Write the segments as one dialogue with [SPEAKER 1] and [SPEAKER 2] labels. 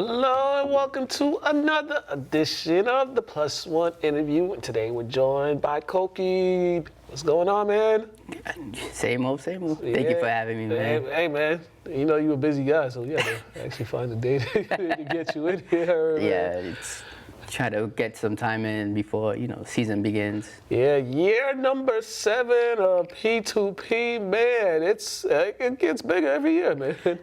[SPEAKER 1] Hello and welcome to another edition of the Plus One interview. And today we're joined by Coky. What's going on, man?
[SPEAKER 2] Same old, same old. Thank you for having me, man.
[SPEAKER 1] Hey, man. You know you're a busy guy, so you had to actually find a day to get you in here.
[SPEAKER 2] Yeah, it's try to get some time in before season begins.
[SPEAKER 1] Yeah, year number 7 of P2P, man. It gets bigger every year, man.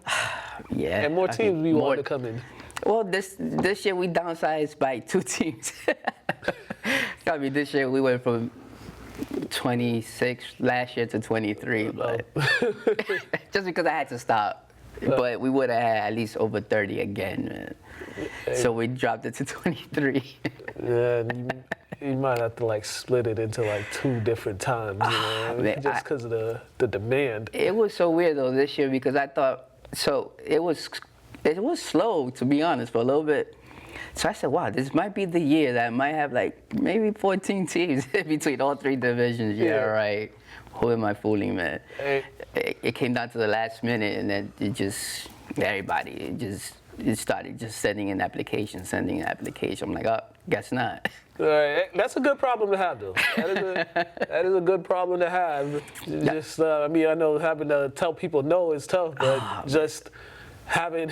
[SPEAKER 2] Yeah,
[SPEAKER 1] and more teams we want to come in.
[SPEAKER 2] Well, this year we downsized by 2 teams. I mean, this year we went from 26 last year to 23, but just because I had to stop. But we would have had at least over 30 again, man. So we dropped it to 23.
[SPEAKER 1] Yeah, you might have to split it into 2 different times, man, just because of the demand.
[SPEAKER 2] It was so weird though this year because I thought it was slow, to be honest, for a little bit. So I said, wow, this might be the year that I might have maybe 14 teams between all 3 divisions. Yeah, right. Who am I fooling, man? It came down to the last minute, and then everybody started just sending an application. I'm like, oh, guess not.
[SPEAKER 1] That's a good problem to have, though. That is a good problem to have. Just, I know having to tell people no is tough, but just having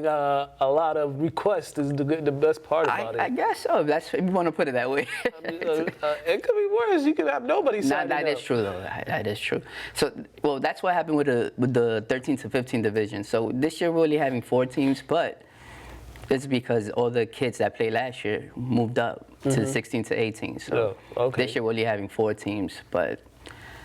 [SPEAKER 1] a lot of requests is the best part about it.
[SPEAKER 2] I guess so. That's if you want to put it that way.
[SPEAKER 1] It could be worse. You could have nobody signing up.
[SPEAKER 2] That is true, though. That is true. So, well, that's what happened with the 13 to 15 division. So this year we're only having 4 teams, but it's because all the kids that played last year moved up to 16 to 18. So this year we're only having 4 teams, but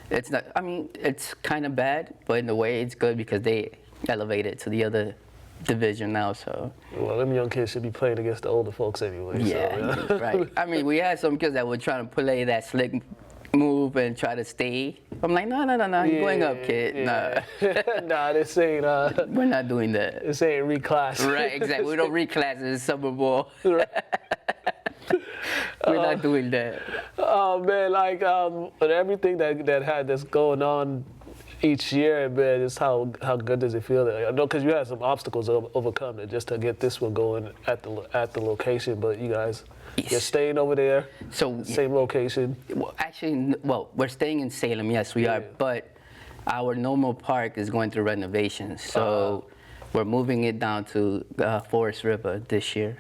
[SPEAKER 2] it's not. I mean, it's kind of bad, but in a way it's good because they elevated to the other division now. So
[SPEAKER 1] well, them young kids should be playing against the older folks anyway.
[SPEAKER 2] Yeah, so, right. I mean, we had some kids that were trying to play that slick move and try to stay. I'm like, no, you're going up, kid.
[SPEAKER 1] Yeah. Nah, this ain't.
[SPEAKER 2] We're not doing that.
[SPEAKER 1] This ain't reclass.
[SPEAKER 2] Right, exactly. We don't reclass in summer ball.
[SPEAKER 1] Right.
[SPEAKER 2] We're not doing that.
[SPEAKER 1] Oh man, with everything that's going on each year, man, just how good does it feel? I know because you had some obstacles to overcome just to get this one going at the location, but you guys. You're staying over there, so same location?
[SPEAKER 2] Well, actually, we're staying in Salem, yes, we are, but our normal park is going through renovations, so we're moving it down to Forest River this year.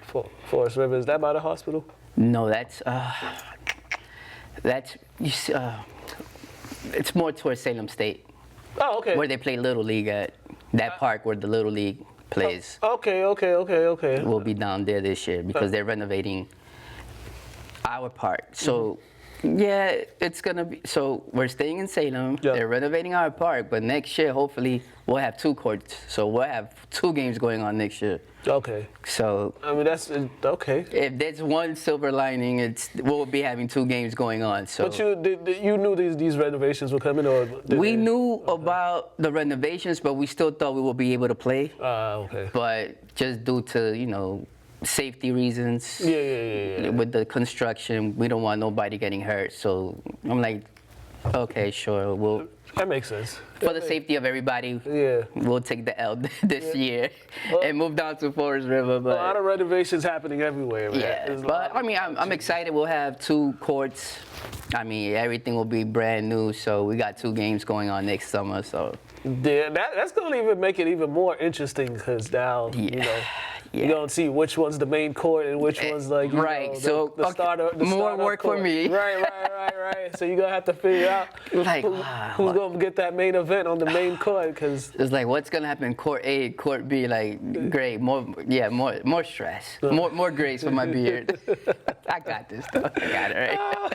[SPEAKER 1] Forest River, is that by the hospital?
[SPEAKER 2] No, it's more towards Salem State.
[SPEAKER 1] Oh, okay.
[SPEAKER 2] Where they play Little League at, that park where the Little League plays.
[SPEAKER 1] Okay.
[SPEAKER 2] We'll be down there this year because they're renovating our park. So, yeah, it's going to be, so we're staying in Salem. Yep. They're renovating our park, but next year, hopefully, we'll have 2 courts. So we'll have 2 games going on next year.
[SPEAKER 1] Okay.
[SPEAKER 2] So,
[SPEAKER 1] I mean, that's, okay.
[SPEAKER 2] If there's one silver lining, we'll be having 2 games going on. So.
[SPEAKER 1] But you knew these renovations were coming, or?
[SPEAKER 2] We knew about the renovations, but we still thought we would be able to play.
[SPEAKER 1] Okay.
[SPEAKER 2] But just due to, safety reasons.
[SPEAKER 1] Yeah.
[SPEAKER 2] With the construction, we don't want nobody getting hurt. So I'm like, okay, sure,
[SPEAKER 1] that makes sense.
[SPEAKER 2] For the safety of everybody, we'll take the L this year and move down to Forest River. But
[SPEAKER 1] a lot of renovations happening everywhere, man.
[SPEAKER 2] Yeah, but I mean, I'm excited. We'll have 2 courts. I mean, everything will be brand new. So we got 2 games going on next summer. So
[SPEAKER 1] yeah, that's gonna even make it even more interesting because now you're going to see which one's the main court and which one's the starter. The
[SPEAKER 2] more work
[SPEAKER 1] court.
[SPEAKER 2] For me.
[SPEAKER 1] Right. So you're going to have to figure out who's going to get that main event on the main court. Cause
[SPEAKER 2] it's like, what's going to happen? Court A, Court B, great. More stress. More grace for my beard. I got this, though. I got it, right?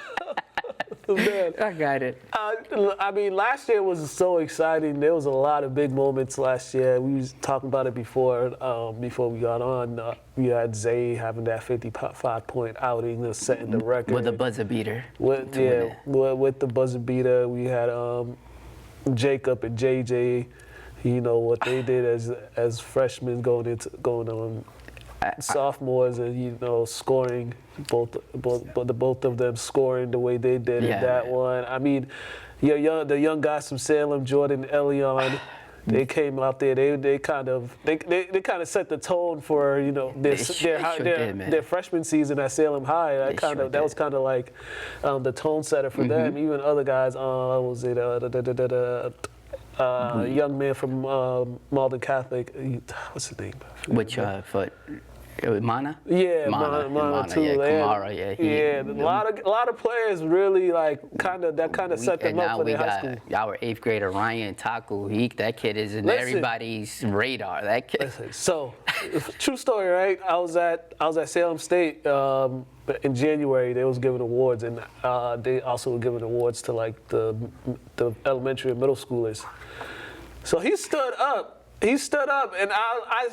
[SPEAKER 1] Man.
[SPEAKER 2] I got it.
[SPEAKER 1] I mean, last year was so exciting. There was a lot of big moments last year. We was talking about it before we got on. We had Zay having that 55-point outing, setting the record.
[SPEAKER 2] With the buzzer beater.
[SPEAKER 1] With the buzzer beater. We had Jacob and JJ. What they did as freshmen going on. Sophomores and scoring, both of them scoring the way they did in that one. I mean, the young guys from Salem, Jordan, Elion, They came out there. They kind of set the tone for their freshman season at Salem High. That was kind of like the tone setter for them. Even other guys. Was it young man from Malden Catholic? What's his name?
[SPEAKER 2] Which for Mana?
[SPEAKER 1] Yeah, Mana too.
[SPEAKER 2] Yeah, Kamara.
[SPEAKER 1] A lot of players really kind of set them up for their high school.
[SPEAKER 2] Our 8th grader Ryan Taku. That kid is in everybody's radar. That kid.
[SPEAKER 1] So, true story, right? I was at Salem State in January. They was giving awards, and they also were giving awards to the elementary and middle schoolers. So he stood up, and I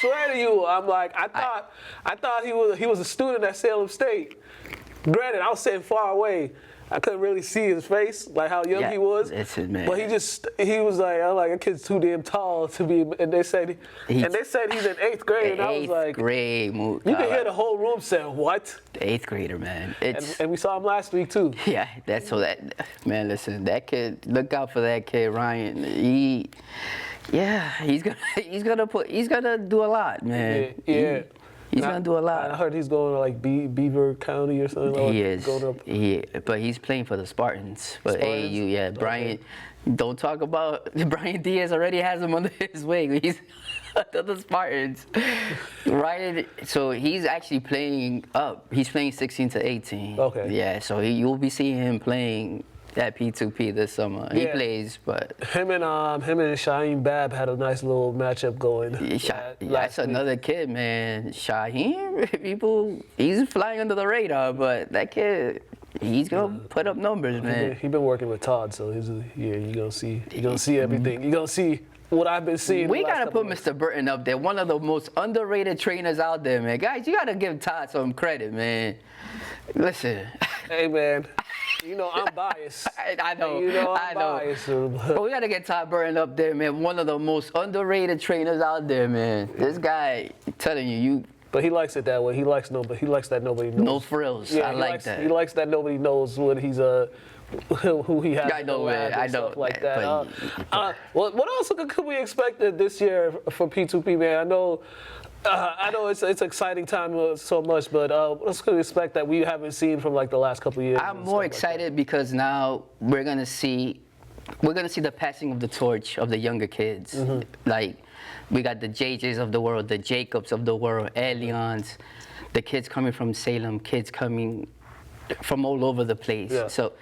[SPEAKER 1] swear to you, I'm like, I thought he was a student at Salem State. Granted, I was sitting far away. I couldn't really see his face, like how young he was.
[SPEAKER 2] Man.
[SPEAKER 1] But he was like, I'm like, a kid's too damn tall to be. And they said he's in 8th grade, and I was like,
[SPEAKER 2] 8th grade.
[SPEAKER 1] You can hear the whole room saying, "What?"
[SPEAKER 2] The 8th grader, man.
[SPEAKER 1] And we saw him last week too.
[SPEAKER 2] Yeah, man. Listen, that kid. Look out for that kid, Ryan. He's gonna do a lot, man.
[SPEAKER 1] Yeah.
[SPEAKER 2] He's gonna do a lot.
[SPEAKER 1] I heard he's going to Beaver County or something.
[SPEAKER 2] He is. But he's playing for the Spartans. But AAU, yeah. Brian, don't talk about Brian Diaz already has him under his wing. He's under the Spartans. Ryan, so he's actually playing up. He's playing 16 to 18.
[SPEAKER 1] Okay.
[SPEAKER 2] Yeah, so you'll be seeing him playing at P2P this summer. He plays, but
[SPEAKER 1] him and Shaheem Bab had a nice little matchup going.
[SPEAKER 2] That's another kid, man. Shaheem, he's flying under the radar, but that kid, he's gonna put up numbers, man.
[SPEAKER 1] He's been working with Todd, so you're gonna see everything. You're gonna see what I've been seeing.
[SPEAKER 2] We gotta put Mr. Burton up there, one of the most underrated trainers out there, man. Guys, you gotta give Todd some credit, man. Listen.
[SPEAKER 1] Hey, man. You know I'm biased.
[SPEAKER 2] I know.
[SPEAKER 1] I'm biased.
[SPEAKER 2] But we gotta get Todd Burton up there, man. One of the most underrated trainers out there, man. This guy, I'm telling you.
[SPEAKER 1] But he likes it that way. He likes that nobody knows.
[SPEAKER 2] No frills.
[SPEAKER 1] Yeah,
[SPEAKER 2] I like that.
[SPEAKER 1] He likes that nobody knows what he's who he has.
[SPEAKER 2] I know, man. I know.
[SPEAKER 1] Stuff like that. What else could we expect this year for P2P, man? I know it's exciting time so much, but what's going to expect that we haven't seen from the last couple of years?
[SPEAKER 2] I'm more excited because now we're gonna see the passing of the torch of the younger kids. We got the JJs of the world, the Jacobs of the world, Elions, the kids coming from Salem, kids coming from all over the place.
[SPEAKER 1] Yeah.
[SPEAKER 2] So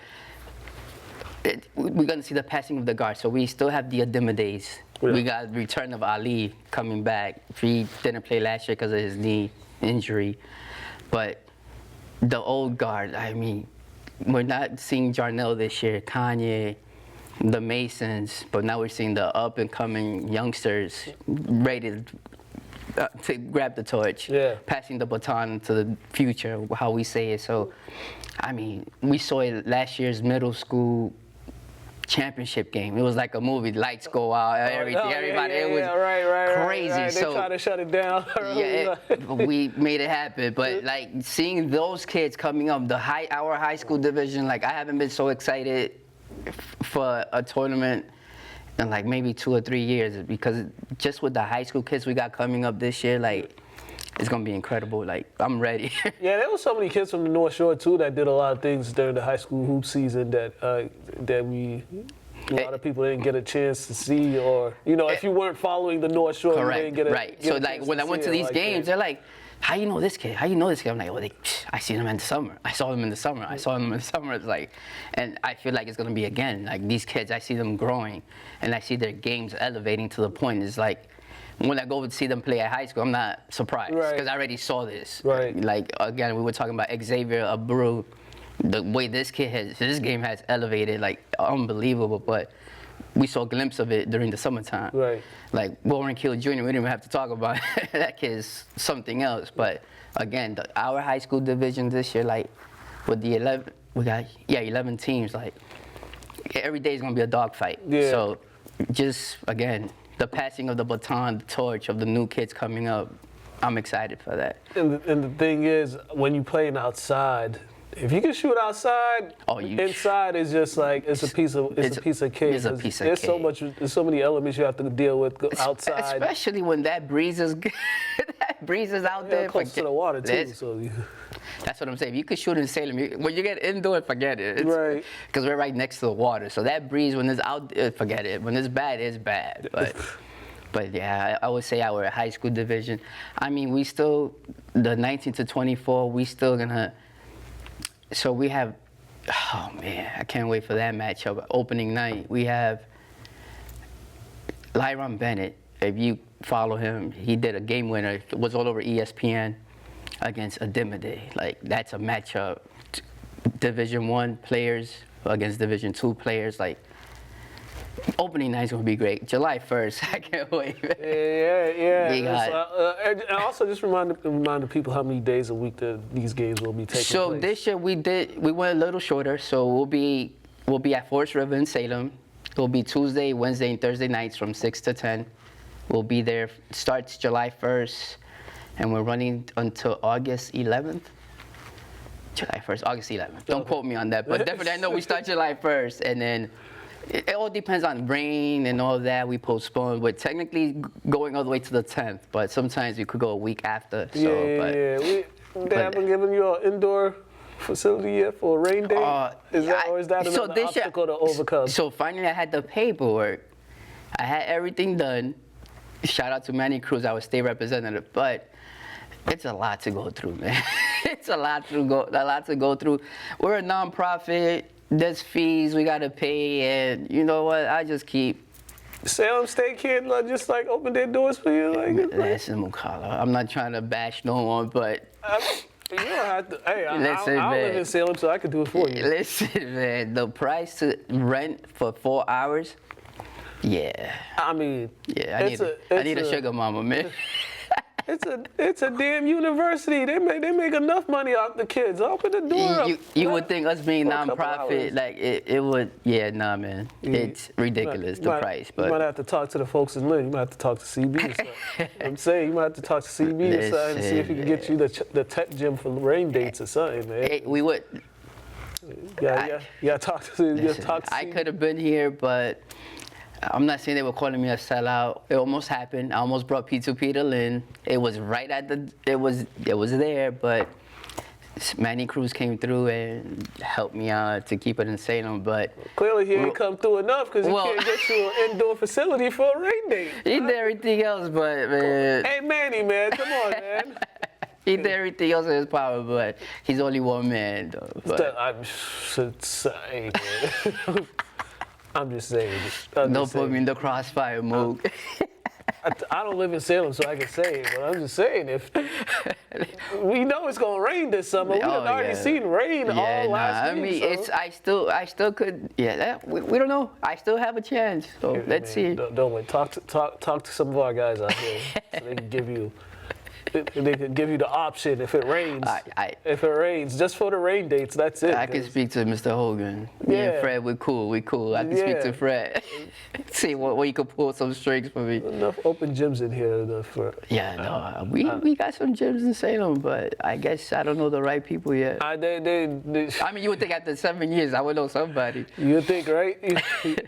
[SPEAKER 2] we're gonna see the passing of the guard. So we still have the Adimides. Yeah. We got the return of Ali coming back. He didn't play last year because of his knee injury. But the old guard, I mean, we're not seeing Jarnell this year, Kanye, the Masons, but now we're seeing the up-and-coming youngsters ready to grab the torch, passing the baton to the future, how we say it. So, I mean, we saw it last year's middle school championship game. It was like a movie. Lights go out, everything. Everybody. It was crazy.
[SPEAKER 1] Right. They
[SPEAKER 2] so
[SPEAKER 1] tried to shut it down.
[SPEAKER 2] We made it happen. But seeing those kids coming up, our high school division, I haven't been so excited for a tournament in maybe 2 or 3 years, because just with the high school kids we got coming up this year, it's gonna be incredible. I'm ready.
[SPEAKER 1] Yeah, there were so many kids from the North Shore too that did a lot of things during the high school hoop season that a lot of people didn't get a chance to see, or if you weren't following the North Shore,
[SPEAKER 2] correct,
[SPEAKER 1] you didn't get a
[SPEAKER 2] right. So when I went to these games, they're like, "How you know this kid? How you know this kid?" I'm like, "Well, I seen him in the summer. I saw him in the summer. I saw him in the summer." It's and I feel like it's gonna be again. These kids, I see them growing, and I see their games elevating to the point. It's when I go to see them play at high school, I'm not surprised because I already saw this.
[SPEAKER 1] Right.
[SPEAKER 2] Again, we were talking about Xavier Abreu, the way his game has elevated, unbelievable. But we saw a glimpse of it during the summertime.
[SPEAKER 1] Right.
[SPEAKER 2] Warren Keel Jr., we didn't even have to talk about it. That kid's something else. But again, our high school division this year, with the 11, we got 11 teams. Every day is gonna be a dogfight.
[SPEAKER 1] Yeah.
[SPEAKER 2] So just again, the passing of the baton, the torch of the new kids coming up, I'm excited for that.
[SPEAKER 1] And the thing is, when you're playing outside, If you can shoot outside, inside is just like it's a piece of cake.
[SPEAKER 2] It's a piece of
[SPEAKER 1] There's so
[SPEAKER 2] cake.
[SPEAKER 1] much. There's so many elements you have to deal with outside.
[SPEAKER 2] Especially when that breeze is that breeze is out there.
[SPEAKER 1] Close to the water too.
[SPEAKER 2] That's what I'm saying. If you could shoot in Salem, when you get indoor, forget it.
[SPEAKER 1] Right.
[SPEAKER 2] Because we're right next to the water. So that breeze, when it's out, forget it. When it's bad. But yeah, I would say our high school division. I mean, we still, the 19 to 24, we still gonna. So we have, oh man, I can't wait for that matchup. Opening night, we have Lyron Bennett. If you follow him, he did a game winner. It was all over ESPN against Adimade. Like, that's a matchup. Division I players against Division II players. Like, opening night's gonna be great. July 1st, I can't wait.
[SPEAKER 1] Yeah.
[SPEAKER 2] We got,
[SPEAKER 1] and also just remind the people how many days a week these games will be taking place.
[SPEAKER 2] So this year we went a little shorter. So we'll be at Forest River in Salem. It'll be Tuesday, Wednesday, and Thursday nights from 6 to 10. We'll be there. Starts July 1st, and we're running until August 11th. July 1st, August 11th. Don't quote me on that, but definitely I know we start July 1st, and then it all depends on rain and all that. We postpone. We're technically going all the way to the 10th, but sometimes we could go a week after. So,
[SPEAKER 1] They haven't given you an indoor facility yet for a rain day? Or is that another obstacle to overcome?
[SPEAKER 2] So finally I had the paperwork. I had everything done. Shout out to Manny Cruz, our state representative. But it's a lot to go through, man. It's a lot to go through. We're a nonprofit. There's fees we gotta pay, and you know what? I just keep.
[SPEAKER 1] Salem State can't just like open their doors for you,
[SPEAKER 2] Listen, Mukala, I'm not trying to bash no one, but.
[SPEAKER 1] You don't have to. Hey,
[SPEAKER 2] Listen,
[SPEAKER 1] I live in Salem, so I can do it for you.
[SPEAKER 2] Listen, man, the price to rent for 4 hours. Yeah.
[SPEAKER 1] I mean.
[SPEAKER 2] Yeah, I need a sugar mama, man.
[SPEAKER 1] It's a damn university. They make enough money off the kids. Open the door.
[SPEAKER 2] You would think us being nonprofit, like it would. Yeah, nah, man. It's ridiculous the price. But
[SPEAKER 1] you might have to talk to the folks in Lynn. You might have to talk to CB or something. I'm saying you might have to talk to CB or something and see if he can get you the tech gym for rain dates or something, man.
[SPEAKER 2] Hey, we would.
[SPEAKER 1] Yeah. Talk to CB.
[SPEAKER 2] I could have been here, but. I'm not saying they were calling me a sellout. It almost happened. I almost brought P2P to Lynn. It was right at it was there, but Manny Cruz came through and helped me out to keep it in Salem. But
[SPEAKER 1] clearly he ain't come through enough because he can't get you an indoor facility for a rain date.
[SPEAKER 2] He did everything else, but man.
[SPEAKER 1] Hey Manny, man, come on, man.
[SPEAKER 2] He did everything else in his power, but he's only one man, though.
[SPEAKER 1] I'm saying, man. I'm just saying.
[SPEAKER 2] Don't put me in the crossfire, Moog.
[SPEAKER 1] I don't live in Salem, so I can say it, but I'm just saying, if we know it's gonna rain this summer, we've already seen rain all last week.
[SPEAKER 2] I mean, I still could. Yeah, we don't know. I still have a chance. So let's see.
[SPEAKER 1] Don't wait. Talk to some of our guys out here, so they can give you. They can give you the option if it rains. If it rains, just for the rain dates, that's it.
[SPEAKER 2] I can speak to Mr. Hogan. Me and Fred, we're cool. I can speak to Fred. See what you could pull some strings for me.
[SPEAKER 1] Enough open gyms in here for.
[SPEAKER 2] Yeah, no, we got some gyms in Salem, but I guess I don't know the right people yet. I mean, you would think after 7 years I would know somebody.
[SPEAKER 1] You would think, right?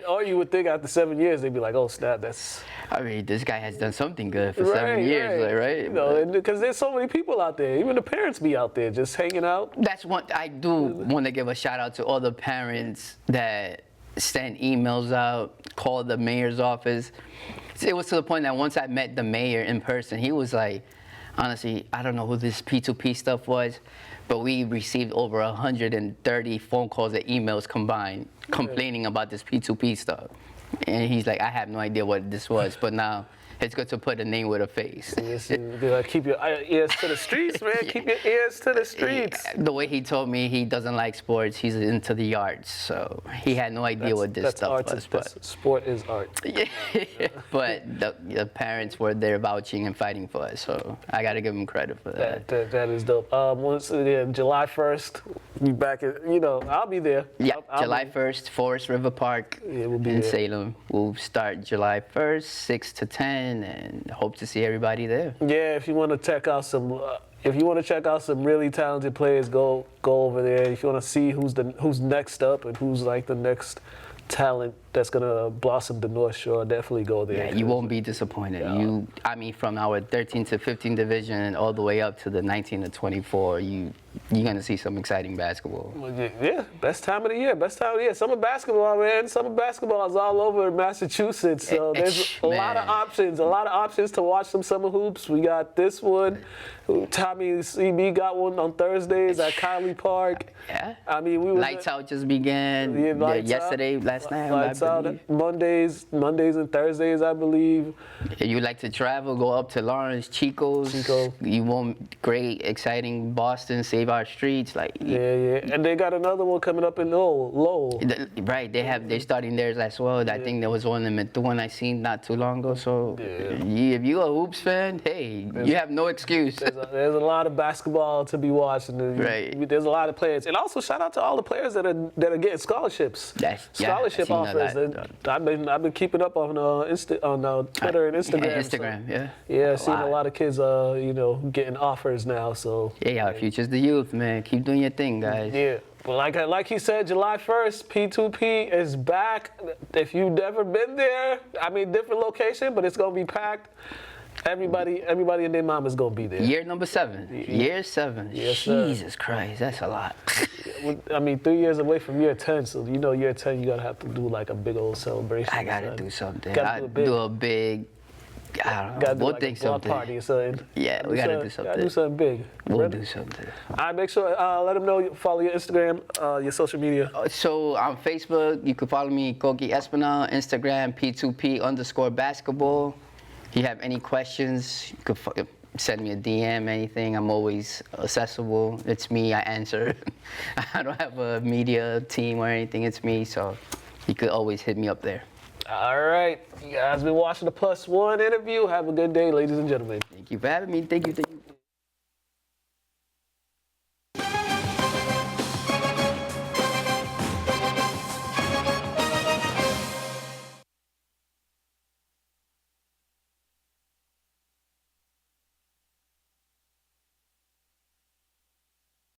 [SPEAKER 1] Or you would think after 7 years they'd be like, oh snap, that's.
[SPEAKER 2] I mean, this guy has done something good for 7 years, right?
[SPEAKER 1] You know, because there's so many people out there. Even the parents be out there just hanging out.
[SPEAKER 2] That's what I do want to give a shout out to all the parents that send emails out, call the mayor's office. It was to the point that once I met the mayor in person, he was like, honestly, I don't know who this P2P stuff was, but we received over 130 phone calls and emails combined complaining about this P2P stuff. And he's like, I have no idea what this was, but now it's good to put a name with a face.
[SPEAKER 1] Keep your ears to the streets, man. Keep your ears to the streets.
[SPEAKER 2] The way he told me he doesn't like sports, he's into the arts, so he had no idea what this stuff was.
[SPEAKER 1] But sport is art.
[SPEAKER 2] Yeah, but the parents were there vouching and fighting for us, so I got to give them credit for that.
[SPEAKER 1] That is dope. Once again, July 1st, be back. I'll be there.
[SPEAKER 2] Yeah, July 1st, Forest River Park in Salem. We'll start July 1st, 6 to 10. And hope to see everybody there.
[SPEAKER 1] Yeah, if you want to check out some if you want to check out some really talented players, go over there. If you want to see who's next up and who's like the next talent that's gonna blossom the North Shore, definitely go there.
[SPEAKER 2] Yeah, you won't be disappointed.
[SPEAKER 1] Yeah.
[SPEAKER 2] I mean, from our 13 to 15 division all the way up to the 19 to 24, you're gonna see some exciting basketball.
[SPEAKER 1] Yeah, best time of the year. Best time of the year. Summer basketball, man. Summer basketball is all over Massachusetts, so there's a lot of options. A lot of options to watch some summer hoops. We got this one. Tommy CB got one on Thursdays at Kylie Park.
[SPEAKER 2] Yeah.
[SPEAKER 1] I mean, we
[SPEAKER 2] Lights Out just began yesterday, last night.
[SPEAKER 1] Lights Out Mondays and Thursdays, I believe.
[SPEAKER 2] If you like to travel, go up to Lawrence, Chico's. You want great, exciting Boston, Save Our Streets.
[SPEAKER 1] Yeah. And they got another one coming up in Lowell.
[SPEAKER 2] Right, they're starting theirs as well. I think there was one in Methuen I seen not too long ago. So if you're a hoops fan, hey, you have no excuse.
[SPEAKER 1] There's a lot of basketball to be watched, and
[SPEAKER 2] right.
[SPEAKER 1] There's a lot of players. And also shout out to all the players that are getting scholarships. Scholarship offers. I've been keeping up on Twitter and Instagram.
[SPEAKER 2] Instagram,
[SPEAKER 1] Yeah, seeing a lot of kids, getting offers now. So
[SPEAKER 2] our future's the youth, man. Keep doing your thing, guys.
[SPEAKER 1] Yeah. But like he said, July 1st, P2P is back. If you've never been there, I mean, different location, but it's gonna be packed. Everybody and their mom is gonna be there.
[SPEAKER 2] Year number 7. Year 7.
[SPEAKER 1] Yes,
[SPEAKER 2] Jesus Christ, that's a lot.
[SPEAKER 1] I mean, 3 years away from year 10, so year 10 you gotta have to do like a big old celebration.
[SPEAKER 2] I gotta do something.
[SPEAKER 1] Do
[SPEAKER 2] a big. I don't know. We'll think something.
[SPEAKER 1] Party or something.
[SPEAKER 2] Yeah, we gotta do something.
[SPEAKER 1] Gotta do something big.
[SPEAKER 2] We'll do something.
[SPEAKER 1] All right, make sure let them know. Follow your Instagram, your social media.
[SPEAKER 2] So on Facebook, you can follow me, Cody Espinal. Instagram, P2P_basketball. If you have any questions, you could send me a DM, anything. I'm always accessible. It's me, I answer. I don't have a media team or anything. It's me, so you could always hit me up there.
[SPEAKER 1] All right. You guys been watching the Plus One interview. Have a good day, ladies and gentlemen.
[SPEAKER 2] Thank you for having me. Thank you.